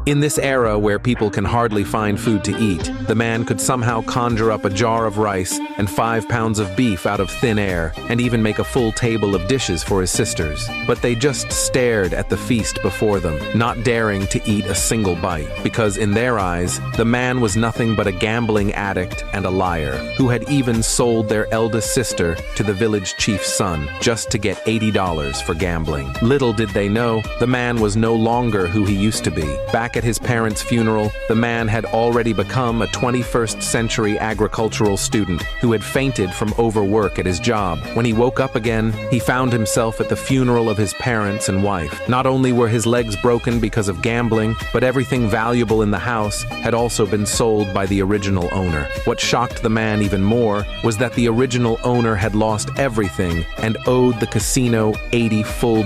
In this era where people can hardly find food to eat, the man could somehow conjure up a jar of rice and 5 pounds of beef out of thin air, and even make a full table of dishes for his sisters. But they just stared at the feast before them, not daring to eat a single bite, because in their eyes, the man was nothing but a gambling addict and a liar, who had even sold their eldest sister to the village chief's son, just to get $80 for gambling. Little did they know, the man was no longer who he used to be. Back at his parents' funeral, the man had already become a 21st century agricultural student who had fainted from overwork at his job. When he woke up again, he found himself at the funeral of his parents and wife. Not only were his legs broken because of gambling, but everything valuable in the house had also been sold by the original owner. What shocked the man even more was that the original owner had lost everything and owed the casino $80 full,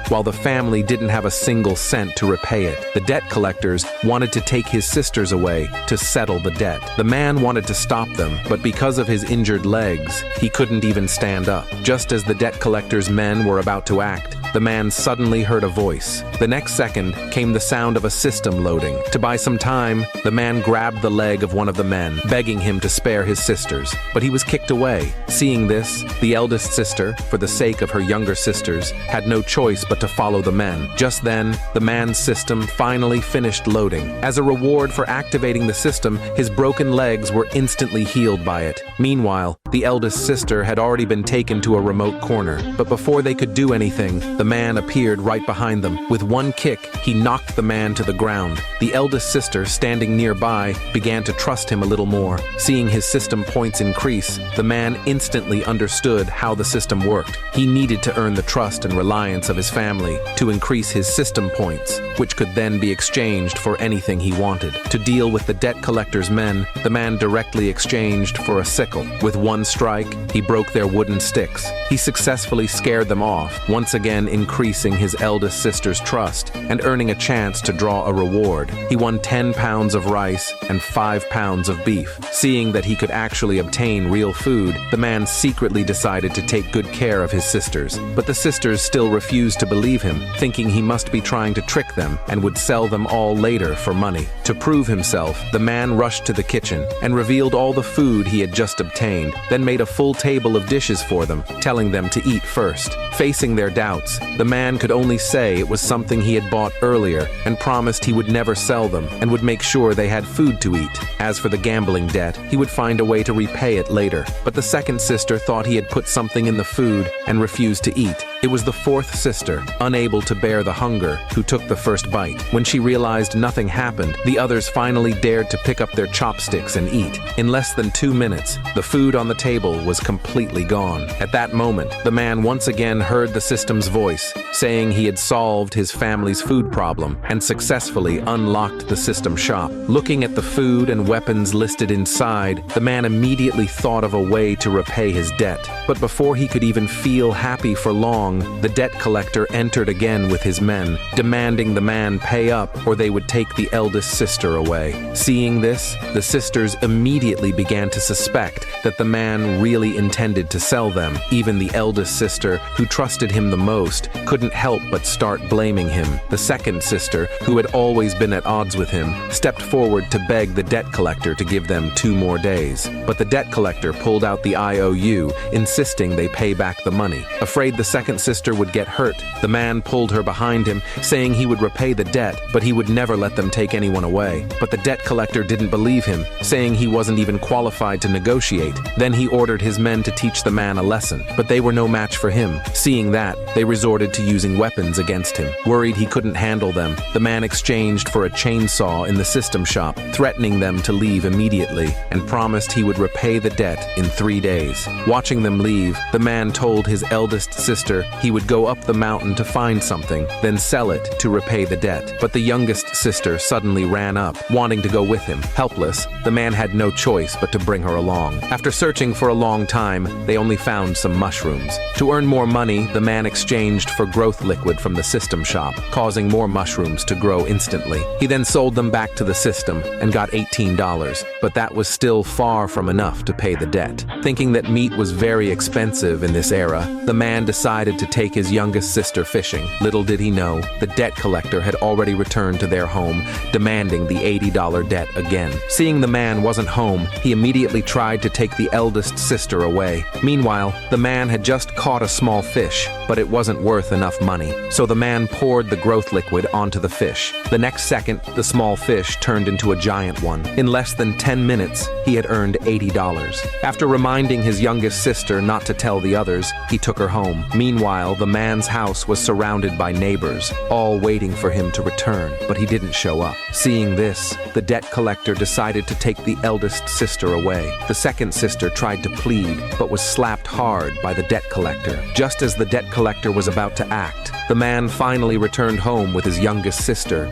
while the family didn't have a single cent to repay it. The debt collectors wanted to take his sisters away to settle the debt. The man wanted to stop them, but because of his injured legs, he couldn't even stand up. Just as the debt collectors' men were about to act, the man suddenly heard a voice. The next second came the sound of a system loading. To buy some time, the man grabbed the leg of one of the men, begging him to spare his sisters, but he was kicked away. Seeing this, the eldest sister, for the sake of her younger sisters, had no choice but to follow the men. Just then, the man's system finally finished loading. As a reward for activating the system, his broken legs were instantly healed by it. Meanwhile, the eldest sister had already been taken to a remote corner, but before they could do anything, the man appeared right behind them. With one kick, he knocked the man to the ground. The eldest sister, standing nearby, began to trust him a little more. Seeing his system points increase, the man instantly understood how the system worked. He needed to earn the trust and reliance of his family to increase his system points, which could then be exchanged for anything he wanted. To deal with the debt collector's men, the man directly exchanged for a sickle. With one strike, he broke their wooden sticks. He successfully scared them off, once again increasing his eldest sister's trust and earning a chance to draw a reward. He won 10 pounds of rice and 5 pounds of beef. Seeing that he could actually obtain real food, the man secretly decided to take good care of his sisters. But the sisters still refused to believe him, thinking he must be trying to trick them and would sell them all later for money. To prove himself, the man rushed to the kitchen and revealed all the food he had just obtained, then made a full table of dishes for them, telling them to eat first. Facing their doubts, the man could only say it was something he had bought earlier and promised he would never sell them and would make sure they had food to eat. As for the gambling debt, he would find a way to repay it later. But the second sister thought he had put something in the food and refused to eat. It was the fourth sister, unable to bear the hunger, who took the first bite. When she realized nothing happened, the others finally dared to pick up their chopsticks and eat. In less than 2 minutes, the food on the table was completely gone. At that moment, the man once again heard the system's voice, saying he had solved his family's food problem and successfully unlocked the system shop. Looking at the food and weapons listed inside, the man immediately thought of a way to repay his debt. But before he could even feel happy for long, the debt collector entered again with his men, demanding the man pay up or they would take the eldest sister away. Seeing this, the sisters immediately began to suspect that the man really intended to sell them. Even the eldest sister, who trusted him the most, couldn't help but start blaming him. The second sister, who had always been at odds with him, stepped forward to beg the debt collector to give them 2 more days. But the debt collector pulled out the IOU, insisting they pay back the money. Afraid the second sister would get hurt, the man pulled her behind him, saying he would repay the debt, but he would never let them take anyone away. But the debt collector didn't believe him, saying he wasn't even qualified to negotiate. Then he ordered his men to teach the man a lesson, but they were no match for him. Seeing that, they resorted to using weapons against him. Worried he couldn't handle them, the man exchanged for a chainsaw in the system shop, threatening them to leave immediately, and promised he would repay the debt in 3 days. Watching them leave, the man told his eldest sister he would go up the mountain to find something, then sell it to repay the debt. But the youngest sister suddenly ran up, wanting to go with him. Helpless, the man had no choice but to bring her along. After searching for a long time, they only found some mushrooms. To earn more money, the man exchanged exchanged for growth liquid from the system shop, causing more mushrooms to grow instantly. He then sold them back to the system and got $18, but that was still far from enough to pay the debt. Thinking that meat was very expensive in this era, the man decided to take his youngest sister fishing. Little did he know, the debt collector had already returned to their home, demanding the $80 debt again. Seeing the man wasn't home, he immediately tried to take the eldest sister away. Meanwhile, the man had just caught a small fish, but it wasn't worth enough money. So the man poured the growth liquid onto the fish. The next second, the small fish turned into a giant one. In less than 10 minutes, he had earned $80. After reminding his youngest sister not to tell the others, he took her home. Meanwhile, the man's house was surrounded by neighbors, all waiting for him to return, but he didn't show up. Seeing this, the debt collector decided to take the eldest sister away. The second sister tried to plead, but was slapped hard by the debt collector. Just as the debt collector was about to act, the man finally returned home with his youngest sister.